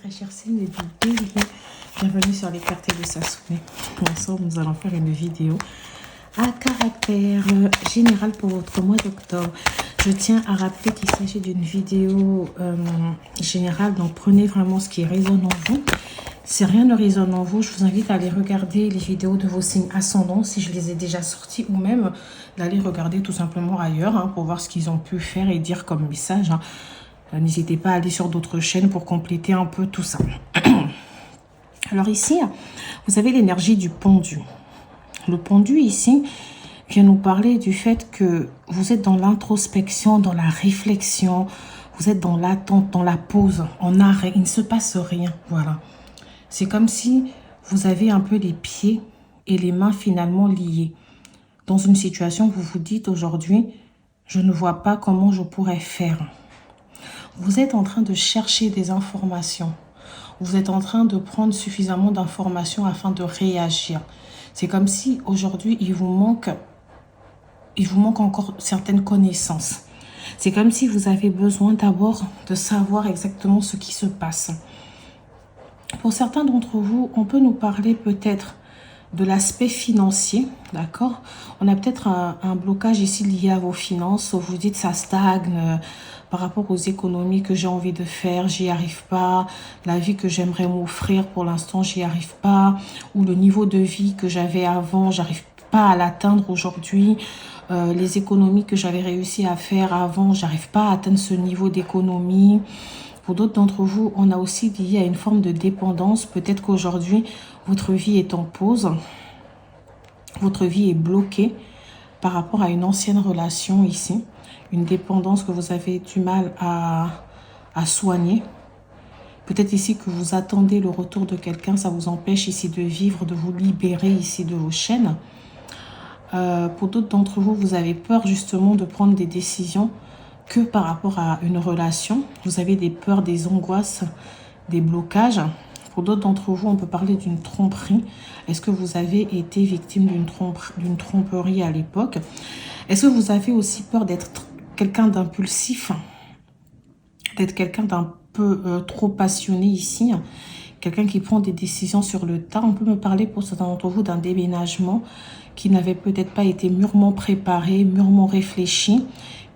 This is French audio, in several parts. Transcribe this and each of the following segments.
très chère signe du bélier. Bienvenue sur les cartes de Sassoumé. Ensemble, nous allons faire une vidéo à caractère général pour votre mois d'octobre. Je tiens à rappeler qu'il s'agit d'une vidéo générale, donc prenez vraiment ce qui résonne en vous. Si rien ne résonne en vous, je vous invite à aller regarder les vidéos de vos signes ascendants, si je les ai déjà sortis, ou même d'aller regarder tout simplement ailleurs pour voir ce qu'ils ont pu faire et dire comme message. N'hésitez pas à aller sur d'autres chaînes pour compléter un peu tout ça. Alors ici, vous avez l'énergie du pendu. Le pendu ici vient nous parler du fait que vous êtes dans l'introspection, dans la réflexion, vous êtes dans l'attente, dans la pause, en arrêt, il ne se passe rien, voilà. C'est comme si vous avez un peu les pieds et les mains finalement liés. Dans une situation où vous vous dites aujourd'hui, je ne vois pas comment je pourrais faire. Vous êtes en train de chercher des informations. Vous êtes en train de prendre suffisamment d'informations afin de réagir. C'est comme si aujourd'hui, il vous manque encore certaines connaissances. C'est comme si vous avez besoin d'abord de savoir exactement ce qui se passe. Pour certains d'entre vous, on peut nous parler peut-être de l'aspect financier, d'accord? On a peut-être un blocage ici lié à vos finances, où vous dites ça stagne par rapport aux économies que j'ai envie de faire, j'y arrive pas, la vie que j'aimerais m'offrir pour l'instant, j'y arrive pas, ou le niveau de vie que j'avais avant, j'arrive pas à l'atteindre aujourd'hui, les économies que j'avais réussi à faire avant, j'arrive pas à atteindre ce niveau d'économie. Pour d'autres d'entre vous, on a aussi lié à une forme de dépendance. Peut-être qu'aujourd'hui, votre vie est en pause. Votre vie est bloquée par rapport à une ancienne relation ici. Une dépendance que vous avez du mal à soigner. Peut-être ici que vous attendez le retour de quelqu'un. Ça vous empêche ici de vivre, de vous libérer ici de vos chaînes. Pour d'autres d'entre vous, vous avez peur justement de prendre des décisions que par rapport à une relation. Vous avez des peurs, des angoisses, des blocages. Pour d'autres d'entre vous, on peut parler d'une tromperie. Est-ce que vous avez été victime d'une tromperie à l'époque? Est-ce que vous avez aussi peur d'être quelqu'un d'impulsif? D'être quelqu'un d'un peu trop passionné ici? Quelqu'un qui prend des décisions sur le tas. On peut me parler pour certains d'entre vous d'un déménagement qui n'avait peut-être pas été mûrement préparé, mûrement réfléchi,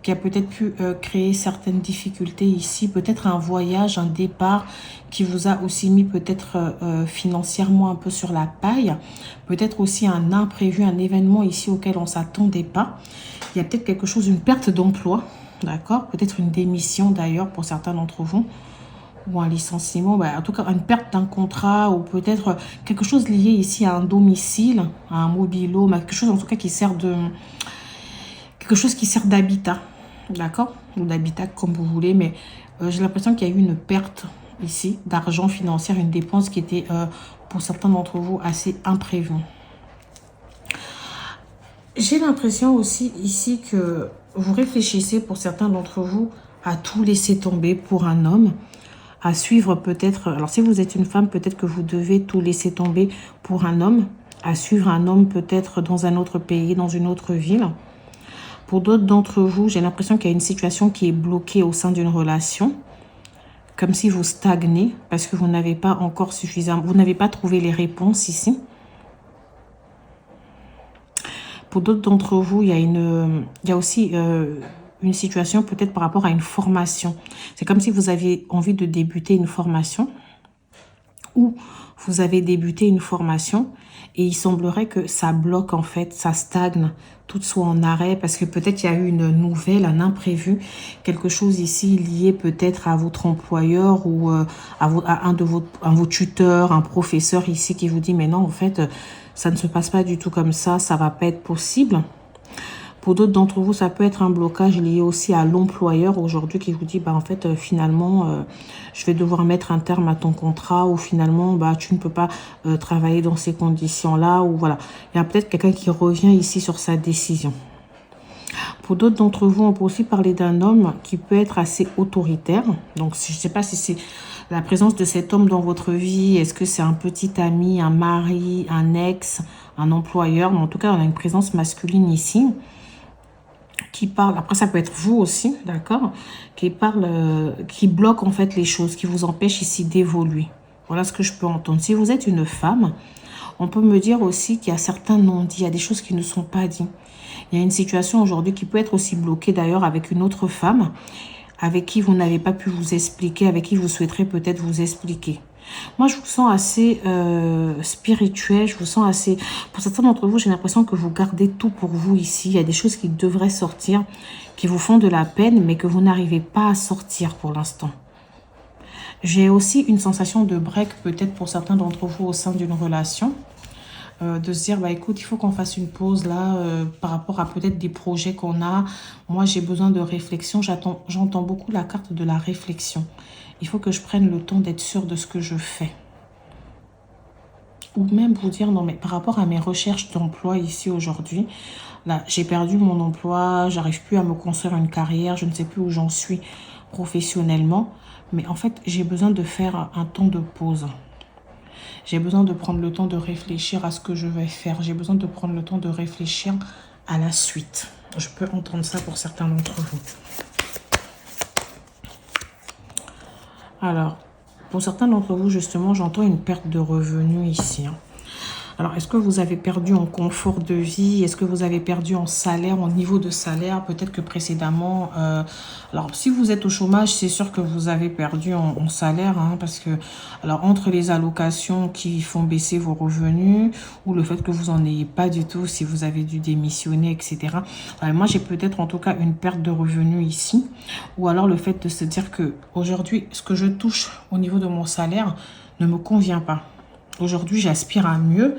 qui a peut-être pu créer certaines difficultés ici, peut-être un voyage, un départ qui vous a aussi mis peut-être financièrement un peu sur la paille, peut-être aussi un imprévu, un événement ici auquel on ne s'attendait pas. Il y a peut-être quelque chose, une perte d'emploi, d'accord? Peut-être une démission d'ailleurs pour certains d'entre vous, ou un licenciement, en tout cas une perte d'un contrat, ou peut-être quelque chose lié ici à un domicile, à un mobilo, quelque chose en tout cas qui sert de... quelque chose qui sert d'habitat, d'accord? Ou d'habitat comme vous voulez, mais j'ai l'impression qu'il y a eu une perte ici d'argent financier, une dépense qui était pour certains d'entre vous assez imprévue. J'ai l'impression aussi ici que vous réfléchissez pour certains d'entre vous à tout laisser tomber pour un homme, à suivre peut-être, alors si vous êtes une femme, peut-être que vous devez tout laisser tomber pour un homme, à suivre un homme peut-être dans un autre pays, dans une autre ville. Pour d'autres d'entre vous, j'ai l'impression qu'il y a une situation qui est bloquée au sein d'une relation, comme si vous stagnez parce que vous n'avez pas encore suffisamment, vous n'avez pas trouvé les réponses ici. Pour d'autres d'entre vous, il y a aussi une situation peut-être par rapport à une formation. C'est comme si vous aviez envie de débuter une formation ou vous avez débuté une formation et il semblerait que ça bloque en fait, ça stagne, tout soit en arrêt parce que peut-être il y a eu une nouvelle, un imprévu, quelque chose ici lié peut-être à votre employeur ou à un de vos tuteurs, un professeur ici qui vous dit mais non en fait ça ne se passe pas du tout comme ça va pas être possible. Pour d'autres d'entre vous, ça peut être un blocage lié aussi à l'employeur aujourd'hui qui vous dit, en fait, finalement, je vais devoir mettre un terme à ton contrat ou finalement, tu ne peux pas travailler dans ces conditions-là. Ou voilà, il y a peut-être quelqu'un qui revient ici sur sa décision. Pour d'autres d'entre vous, on peut aussi parler d'un homme qui peut être assez autoritaire. Donc, je ne sais pas si c'est la présence de cet homme dans votre vie. Est-ce que c'est un petit ami, un mari, un ex, un employeur? Mais en tout cas, on a une présence masculine ici. qui parle, après ça peut être vous aussi, d'accord, qui parle, qui bloque en fait les choses, qui vous empêche ici d'évoluer. Voilà ce que je peux entendre. Si vous êtes une femme, on peut me dire aussi qu'il y a certains non-dits, il y a des choses qui ne sont pas dites. Il y a une situation aujourd'hui qui peut être aussi bloquée d'ailleurs avec une autre femme, avec qui vous n'avez pas pu vous expliquer, avec qui vous souhaiterez peut-être vous expliquer. Moi, je vous sens assez spirituel, je vous sens assez... Pour certains d'entre vous, j'ai l'impression que vous gardez tout pour vous ici. Il y a des choses qui devraient sortir, qui vous font de la peine, mais que vous n'arrivez pas à sortir pour l'instant. J'ai aussi une sensation de break, peut-être pour certains d'entre vous au sein d'une relation. De se dire, bah écoute, il faut qu'on fasse une pause là par rapport à peut-être des projets qu'on a. Moi, j'ai besoin de réflexion. J'entends beaucoup la carte de la réflexion. Il faut que je prenne le temps d'être sûre de ce que je fais. Ou même vous dire, non mais par rapport à mes recherches d'emploi ici aujourd'hui, là, j'ai perdu mon emploi, j'arrive plus à me construire une carrière, je ne sais plus où j'en suis professionnellement. Mais en fait, j'ai besoin de faire un temps de pause. J'ai besoin de prendre le temps de réfléchir à ce que je vais faire. J'ai besoin de prendre le temps de réfléchir à la suite. Je peux entendre ça pour certains d'entre vous. Alors, pour certains d'entre vous, justement, j'entends une perte de revenus ici. Alors, est-ce que vous avez perdu en confort de vie? Est-ce que vous avez perdu en salaire, en niveau de salaire? Peut-être que précédemment... alors, si vous êtes au chômage, c'est sûr que vous avez perdu en salaire. Parce que, alors, entre les allocations qui font baisser vos revenus ou le fait que vous n'en ayez pas du tout si vous avez dû démissionner, etc. Moi, j'ai peut-être en tout cas une perte de revenus ici. Ou alors le fait de se dire que aujourd'hui, ce que je touche au niveau de mon salaire ne me convient pas. Aujourd'hui, j'aspire à mieux.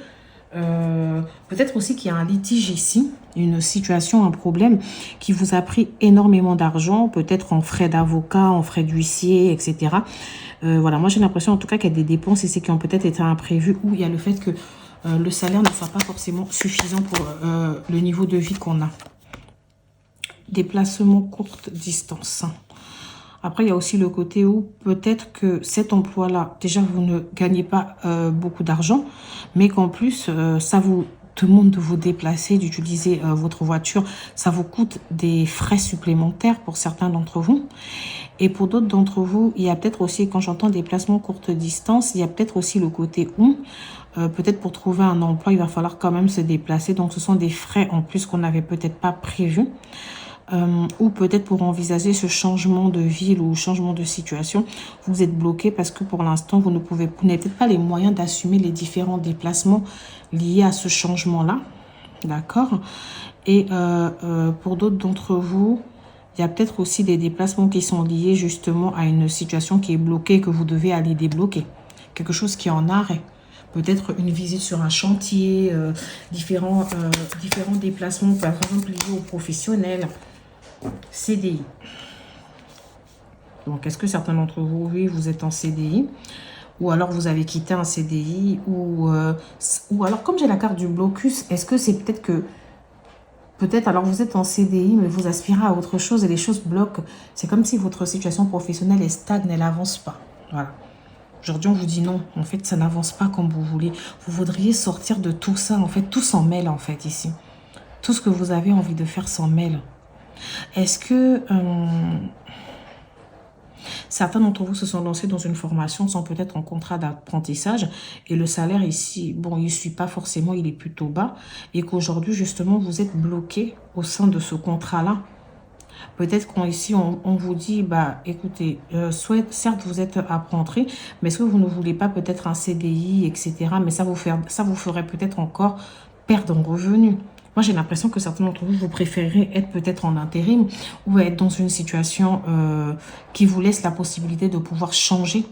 Peut-être aussi qu'il y a un litige ici, une situation, un problème qui vous a pris énormément d'argent, peut-être en frais d'avocat, en frais d'huissier, etc. Voilà, moi j'ai l'impression en tout cas qu'il y a des dépenses ici qui ont peut-être été imprévues ou il y a le fait que le salaire ne soit pas forcément suffisant pour le niveau de vie qu'on a. Déplacement courte distance. Après, il y a aussi le côté où peut-être que cet emploi-là, déjà, vous ne gagnez pas beaucoup d'argent, mais qu'en plus, ça vous demande de vous déplacer, d'utiliser votre voiture. Ça vous coûte des frais supplémentaires pour certains d'entre vous. Et pour d'autres d'entre vous, il y a peut-être aussi, quand j'entends déplacement courte distance, il y a peut-être aussi le côté où, peut-être pour trouver un emploi, il va falloir quand même se déplacer. Donc, ce sont des frais en plus qu'on n'avait peut-être pas prévus. Ou peut-être pour envisager ce changement de ville ou changement de situation, vous êtes bloqué parce que pour l'instant, vous n'avez peut-être pas les moyens d'assumer les différents déplacements liés à ce changement-là. D'accord? Et pour d'autres d'entre vous, il y a peut-être aussi des déplacements qui sont liés justement à une situation qui est bloquée, que vous devez aller débloquer. Quelque chose qui est en arrêt. Peut-être une visite sur un chantier, différents déplacements, par exemple liés aux professionnels. CDI. Donc, est-ce que certains d'entre vous, oui, vous êtes en CDI ou alors vous avez quitté un CDI ou alors, comme j'ai la carte du blocus, est-ce que c'est peut-être que alors vous êtes en CDI, mais vous aspirez à autre chose et les choses bloquent. C'est comme si votre situation professionnelle est stagne, elle n'avance pas. Voilà. Aujourd'hui, on vous dit non. En fait, ça n'avance pas comme vous voulez. Vous voudriez sortir de tout ça. En fait, tout s'en mêle, en fait, ici. Tout ce que vous avez envie de faire s'en mêle. Est-ce que certains d'entre vous se sont lancés dans une formation, sont peut-être en contrat d'apprentissage et le salaire ici, bon, il ne suit pas forcément, il est plutôt bas et qu'aujourd'hui, justement, vous êtes bloqué au sein de ce contrat-là. Peut-être qu'ici, on vous dit, bah, écoutez, certes, vous êtes apprenti, mais est-ce que vous ne voulez pas peut-être un CDI, etc. Mais ça vous ferait peut-être encore perdre en revenus. Moi, j'ai l'impression que certains d'entre vous, vous préférez être peut-être en intérim ou être dans une situation qui vous laisse la possibilité de pouvoir changer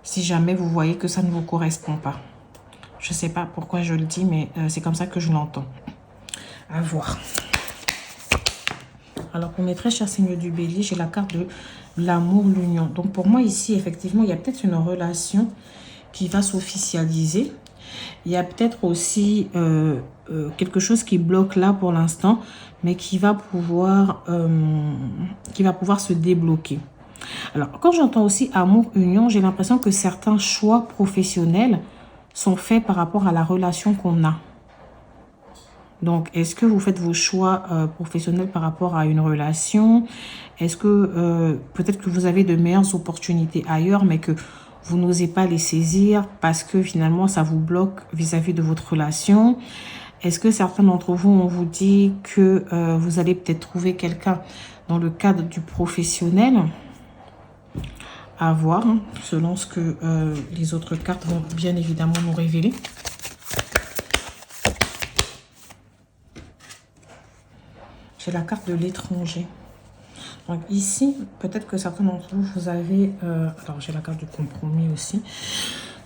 si jamais vous voyez que ça ne vous correspond pas. Je ne sais pas pourquoi je le dis, mais c'est comme ça que je l'entends. À voir. Alors, pour mes très chers seigneurs du bélier, j'ai la carte de l'amour, l'union. Donc, pour moi, ici, effectivement, il y a peut-être une relation qui va s'officialiser. Il y a peut-être aussi quelque chose qui bloque là pour l'instant, mais qui va pouvoir se débloquer. Alors, quand j'entends aussi amour, union, j'ai l'impression que certains choix professionnels sont faits par rapport à la relation qu'on a. Donc, est-ce que vous faites vos choix professionnels par rapport à une relation? Est-ce que peut-être que vous avez de meilleures opportunités ailleurs, mais que vous n'osez pas les saisir parce que finalement, ça vous bloque vis-à-vis de votre relation? Est-ce que certains d'entre vous, on vous dit que vous allez peut-être trouver quelqu'un dans le cadre du professionnel? À voir, hein, selon ce que les autres cartes vont bien évidemment nous révéler. J'ai la carte de l'étranger. Donc ici, peut-être que certains d'entre vous, vous avez... alors, j'ai la carte du compromis aussi.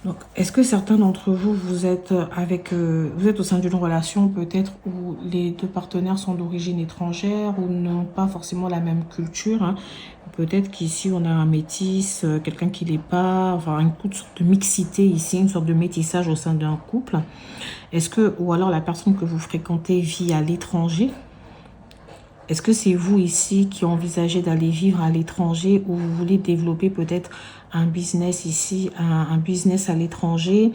Donc, est-ce que certains d'entre vous, vous êtes au sein d'une relation peut-être où les deux partenaires sont d'origine étrangère ou n'ont pas forcément la même culture, hein. Peut-être qu'ici, on a un métis, quelqu'un qui l'est pas, enfin, une sorte de mixité ici, une sorte de métissage au sein d'un couple. Est-ce que, ou alors la personne que vous fréquentez vit à l'étranger? Est-ce que c'est vous ici qui envisagez d'aller vivre à l'étranger ou vous voulez développer peut-être un business ici, un business à l'étranger?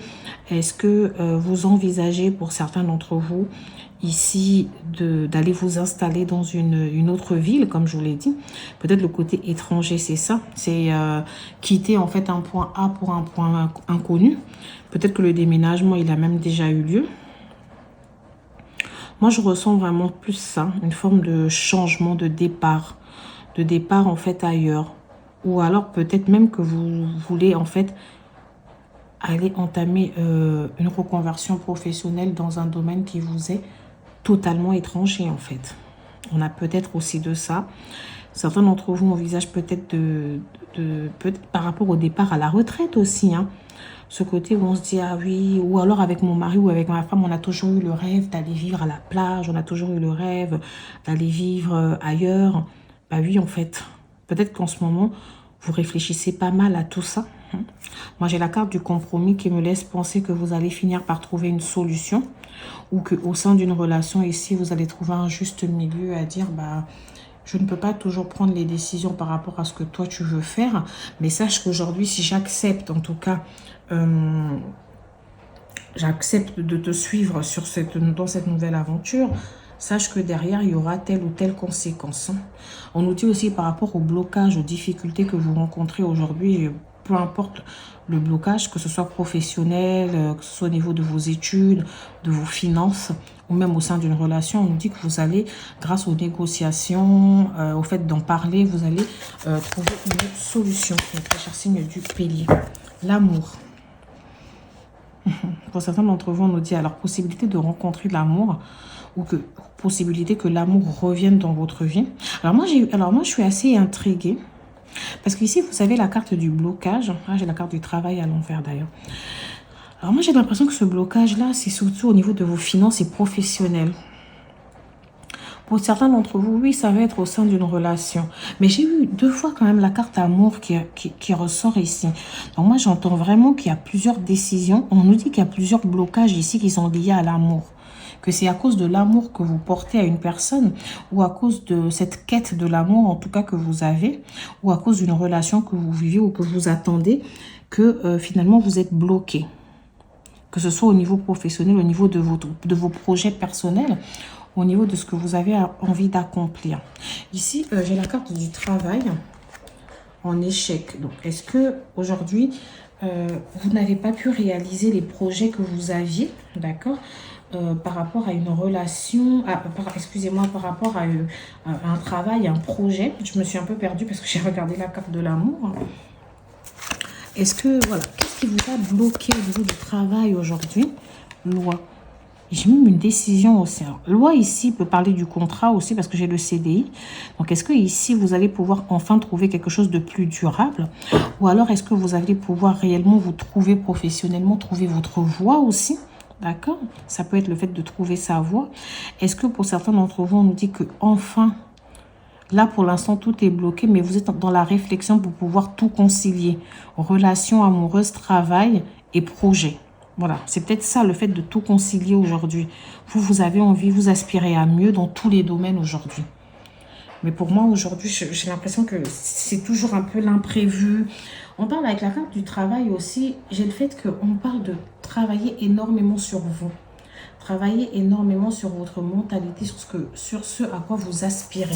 Est-ce que vous envisagez pour certains d'entre vous ici d'aller vous installer dans une autre ville, comme je vous l'ai dit? Peut-être le côté étranger, c'est ça. C'est quitter en fait un point A pour un point inconnu. Peut-être que le déménagement, il a même déjà eu lieu. Moi, je ressens vraiment plus ça, une forme de changement, de départ en fait ailleurs. Ou alors peut-être même que vous voulez en fait aller entamer une reconversion professionnelle dans un domaine qui vous est totalement étranger en fait. On a peut-être aussi de ça. Certains d'entre vous envisagent peut-être peut-être par rapport au départ à la retraite aussi, hein. Ce côté où on se dit, ah oui, ou alors avec mon mari ou avec ma femme, on a toujours eu le rêve d'aller vivre à la plage, on a toujours eu le rêve d'aller vivre ailleurs. Bah oui, en fait, peut-être qu'en ce moment, vous réfléchissez pas mal à tout ça, hein. Moi, j'ai la carte du compromis qui me laisse penser que vous allez finir par trouver une solution ou qu'au sein d'une relation ici, vous allez trouver un juste milieu à dire, bah... Je ne peux pas toujours prendre les décisions par rapport à ce que toi tu veux faire, mais sache qu'aujourd'hui, si j'accepte en tout cas, j'accepte de te suivre dans cette nouvelle aventure, sache que derrière, il y aura telle ou telle conséquence, hein. On nous dit aussi par rapport au blocage, aux difficultés que vous rencontrez aujourd'hui, peu importe le blocage, que ce soit professionnel, que ce soit au niveau de vos études, de vos finances, ou même au sein d'une relation, on nous dit que vous allez, grâce aux négociations, au fait d'en parler, vous allez trouver une solution. Le très cher signe du Bélier. L'amour. Pour certains d'entre vous, on nous dit alors possibilité de rencontrer l'amour ou que possibilité que l'amour revienne dans votre vie. Alors moi, je suis assez intriguée. Parce qu'ici, vous avez la carte du blocage. Ah, j'ai la carte du travail à l'envers d'ailleurs. Alors moi, j'ai l'impression que ce blocage-là, c'est surtout au niveau de vos finances et professionnelles. Pour certains d'entre vous, oui, ça va être au sein d'une relation. Mais j'ai eu 2 fois quand même la carte amour qui ressort ici. Donc moi, j'entends vraiment qu'il y a plusieurs décisions. On nous dit qu'il y a plusieurs blocages ici qui sont liés à l'amour. Que c'est à cause de l'amour que vous portez à une personne ou à cause de cette quête de l'amour, en tout cas que vous avez, ou à cause d'une relation que vous vivez ou que vous attendez, que finalement vous êtes bloqué. Que ce soit au niveau professionnel, au niveau de vos projets personnels, au niveau de ce que vous avez envie d'accomplir. Ici, j'ai la carte du travail en échec. Donc, est-ce que aujourd'hui, vous n'avez pas pu réaliser les projets que vous aviez, d'accord, par rapport à une relation, excusez-moi, par rapport à un travail, un projet. Je me suis un peu perdue parce que j'ai regardé la carte de l'amour. Est-ce que, voilà, qu'est-ce qui vous a bloqué au niveau du travail aujourd'hui? Loi. J'ai même une décision aussi. Alors, loi ici peut parler du contrat aussi parce que j'ai le CDI. Donc, est-ce que ici, vous allez pouvoir enfin trouver quelque chose de plus durable? Ou alors, est-ce que vous allez pouvoir réellement vous trouver professionnellement, trouver votre voie aussi? D'accord? Ça peut être le fait de trouver sa voie. Est-ce que pour certains d'entre vous, on nous dit que enfin, là pour l'instant, tout est bloqué, mais vous êtes dans la réflexion pour pouvoir tout concilier. Relation amoureuse, travail et projet. Voilà, c'est peut-être ça le fait de tout concilier aujourd'hui. Vous avez envie, vous aspirez à mieux dans tous les domaines aujourd'hui. Mais pour moi, aujourd'hui, j'ai l'impression que c'est toujours un peu l'imprévu. On parle avec la carte du travail aussi. J'ai le fait qu'on parle de travailler énormément sur vous. Travaillez énormément sur votre mentalité, sur ce à quoi vous aspirez.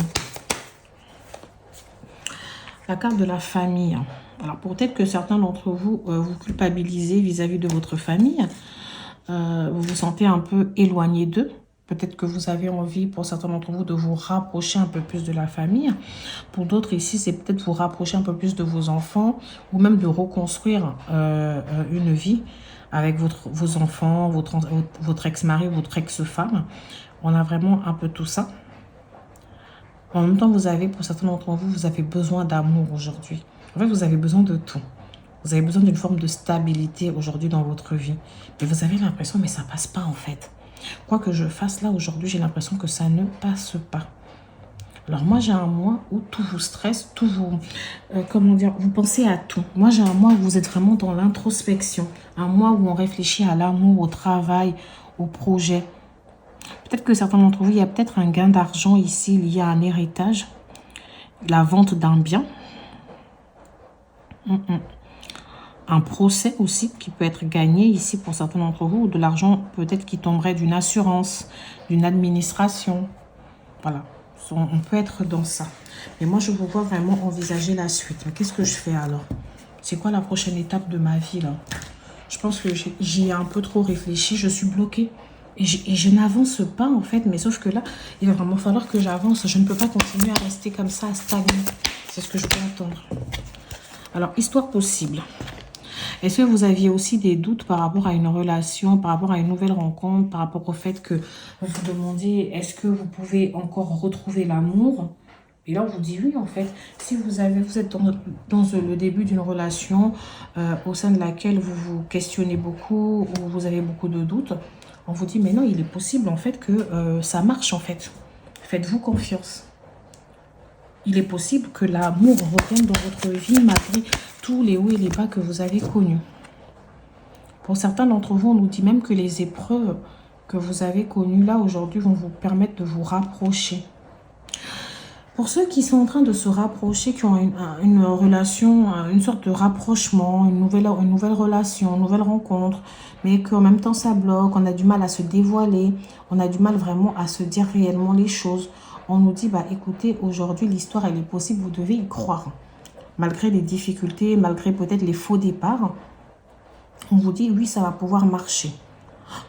La carte de la famille. Alors, peut-être que certains d'entre vous, vous culpabilisez vis-à-vis de votre famille. Vous vous sentez un peu éloigné d'eux. Peut-être que vous avez envie, pour certains d'entre vous, de vous rapprocher un peu plus de la famille. Pour d'autres ici, c'est peut-être vous rapprocher un peu plus de vos enfants ou même de reconstruire une vie avec vos enfants, votre ex-mari, votre ex-femme. On a vraiment un peu tout ça. En même temps, vous avez, pour certains d'entre vous, vous avez besoin d'amour aujourd'hui. En fait, vous avez besoin de tout. Vous avez besoin d'une forme de stabilité aujourd'hui dans votre vie. Mais vous avez l'impression, mais ça passe pas en fait. Quoi que je fasse là aujourd'hui, j'ai l'impression que ça ne passe pas. Alors moi, j'ai un mois où tout vous stresse, tout vous... comment dire, vous pensez à tout. Moi, j'ai un mois où vous êtes vraiment dans l'introspection. Un mois où on réfléchit à l'amour, au travail, au projet. Peut-être que certains d'entre vous, il y a peut-être un gain d'argent ici lié à un héritage. La vente d'un bien. Un procès aussi qui peut être gagné ici pour certains d'entre vous. Ou de l'argent peut-être qui tomberait d'une assurance, d'une administration. Voilà. On peut être dans ça. Mais moi, je vous vois vraiment envisager la suite. Mais qu'est-ce que je fais alors? C'est quoi la prochaine étape de ma vie là? Je pense que j'y ai un peu trop réfléchi. Je suis bloquée. Et je n'avance pas en fait. Mais sauf que là, il va vraiment falloir que j'avance. Je ne peux pas continuer à rester comme ça, à stagner. C'est ce que je peux entendre. Alors, histoire possible. Est-ce que vous aviez aussi des doutes par rapport à une relation, par rapport à une nouvelle rencontre, par rapport au fait que vous vous demandiez est-ce que vous pouvez encore retrouver l'amour? Et là, on vous dit oui, en fait. Si vous êtes dans le début d'une relation au sein de laquelle vous vous questionnez beaucoup ou vous avez beaucoup de doutes, on vous dit mais non, il est possible en fait que ça marche en fait. Faites-vous confiance. Il est possible que l'amour revienne dans votre vie malgré tous les hauts et les bas que vous avez connus. Pour certains d'entre vous, on nous dit même que les épreuves que vous avez connues là aujourd'hui vont vous permettre de vous rapprocher. Pour ceux qui sont en train de se rapprocher, qui ont une relation, une sorte de rapprochement, une nouvelle relation, une nouvelle rencontre, mais qu'en même temps ça bloque, on a du mal à se dévoiler, on a du mal vraiment à se dire réellement les choses. On nous dit, bah écoutez, aujourd'hui l'histoire elle est possible, vous devez y croire. Malgré les difficultés, malgré peut-être les faux départs, on vous dit oui, ça va pouvoir marcher.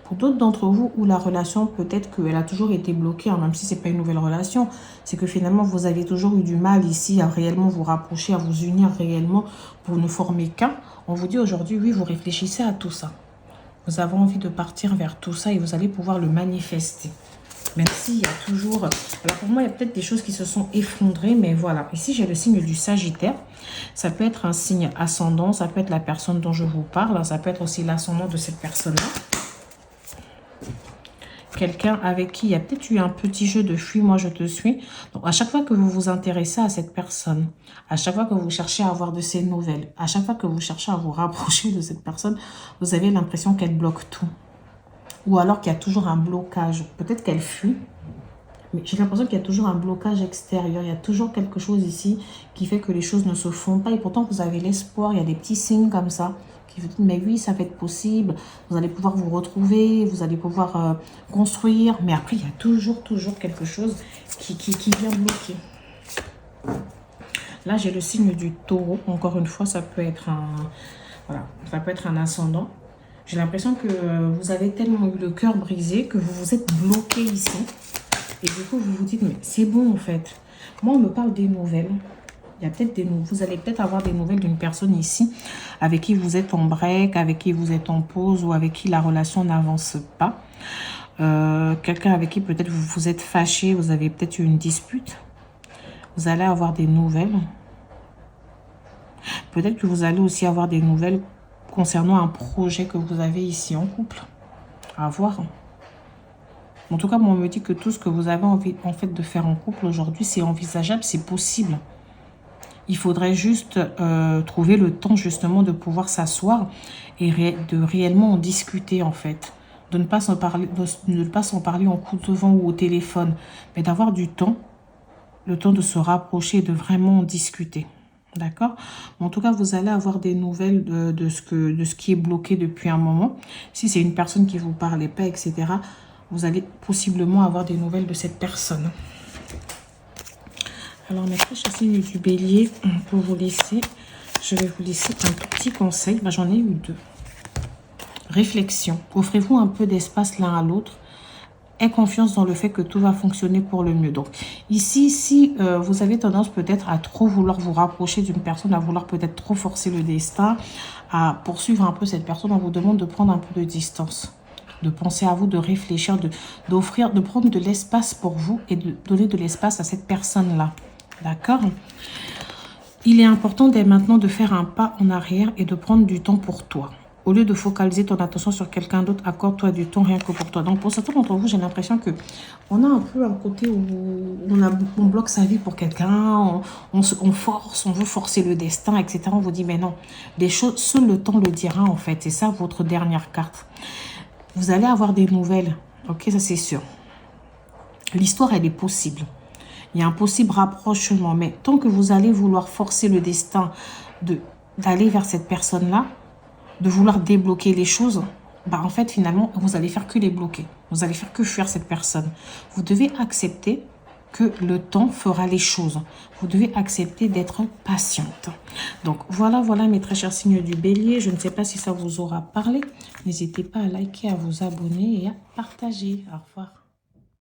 Pour d'autres d'entre vous où la relation peut-être qu'elle a toujours été bloquée, hein, même si ce n'est pas une nouvelle relation, c'est que finalement vous avez toujours eu du mal ici à réellement vous rapprocher, à vous unir réellement pour ne former qu'un. On vous dit aujourd'hui, oui, vous réfléchissez à tout ça. Vous avez envie de partir vers tout ça et vous allez pouvoir le manifester. Même s'il y a toujours... Alors pour moi, il y a peut-être des choses qui se sont effondrées, mais voilà. Ici, j'ai le signe du Sagittaire. Ça peut être un signe ascendant, ça peut être la personne dont je vous parle, ça peut être aussi l'ascendant de cette personne-là. Quelqu'un avec qui il y a peut-être eu un petit jeu de fuis, moi je te suis. Donc à chaque fois que vous vous intéressez à cette personne, à chaque fois que vous cherchez à avoir de ses nouvelles, à chaque fois que vous cherchez à vous rapprocher de cette personne, vous avez l'impression qu'elle bloque tout. Ou alors qu'il y a toujours un blocage. Peut-être qu'elle fuit, mais j'ai l'impression qu'il y a toujours un blocage extérieur. Il y a toujours quelque chose ici qui fait que les choses ne se font pas. Et pourtant, vous avez l'espoir. Il y a des petits signes comme ça qui vous disent, mais oui, ça va être possible. Vous allez pouvoir vous retrouver. Vous allez pouvoir construire. Mais après, il y a toujours quelque chose qui vient bloquer. Là, j'ai le signe du taureau. Encore une fois, ça peut être voilà, ça peut être un ascendant. J'ai l'impression que vous avez tellement eu le cœur brisé que vous vous êtes bloqué ici. Et du coup, vous vous dites, mais c'est bon en fait. Moi, on me parle des nouvelles. Il y a peut-être des nouvelles. Vous allez peut-être avoir des nouvelles d'une personne ici avec qui vous êtes en break, avec qui vous êtes en pause ou avec qui la relation n'avance pas. Quelqu'un avec qui peut-être vous vous êtes fâché, vous avez peut-être eu une dispute. Vous allez avoir des nouvelles. Peut-être que vous allez aussi avoir des nouvelles concernant un projet que vous avez ici en couple. À voir. En tout cas, moi, on me dit que tout ce que vous avez envie en fait de faire en couple aujourd'hui, c'est envisageable, c'est possible. Il faudrait juste trouver le temps justement de pouvoir s'asseoir et de réellement en discuter en fait. De ne pas s'en parler en coup de vent ou au téléphone, mais d'avoir du temps, le temps de se rapprocher et de vraiment en discuter. D'accord? En tout cas, vous allez avoir des nouvelles de ce qui est bloqué depuis un moment. Si c'est une personne qui ne vous parlait pas, etc., vous allez possiblement avoir des nouvelles de cette personne. Alors, mes très chers signes du bélier, pour vous laisser, je vais vous laisser un tout petit conseil. Ben, j'en ai eu 2. Réflexion. Offrez-vous un peu d'espace l'un à l'autre. Aie confiance dans le fait que tout va fonctionner pour le mieux. Donc ici, si vous avez tendance peut-être à trop vouloir vous rapprocher d'une personne, à vouloir peut-être trop forcer le destin, à poursuivre un peu cette personne, on vous demande de prendre un peu de distance, de penser à vous, de réfléchir, d'offrir, de prendre de l'espace pour vous et de donner de l'espace à cette personne-là. D'accord ? Il est important dès maintenant de faire un pas en arrière et de prendre du temps pour toi. Au lieu de focaliser ton attention sur quelqu'un d'autre, accorde-toi du temps rien que pour toi. Donc, pour certains d'entre vous, j'ai l'impression que on a un peu un côté où on bloque sa vie pour quelqu'un, on force, on veut forcer le destin, etc. On vous dit, mais non, les choses, seul le temps le dira, en fait. C'est ça, votre dernière carte. Vous allez avoir des nouvelles, ok, ça c'est sûr. L'histoire, elle est possible. Il y a un possible rapprochement, mais tant que vous allez vouloir forcer le destin d'aller vers cette personne-là, de vouloir débloquer les choses, bah en fait, finalement, vous allez faire que les bloquer. Vous allez faire que fuir cette personne. Vous devez accepter que le temps fera les choses. Vous devez accepter d'être patiente. Donc, voilà mes très chers signes du bélier. Je ne sais pas si ça vous aura parlé. N'hésitez pas à liker, à vous abonner et à partager. Au revoir.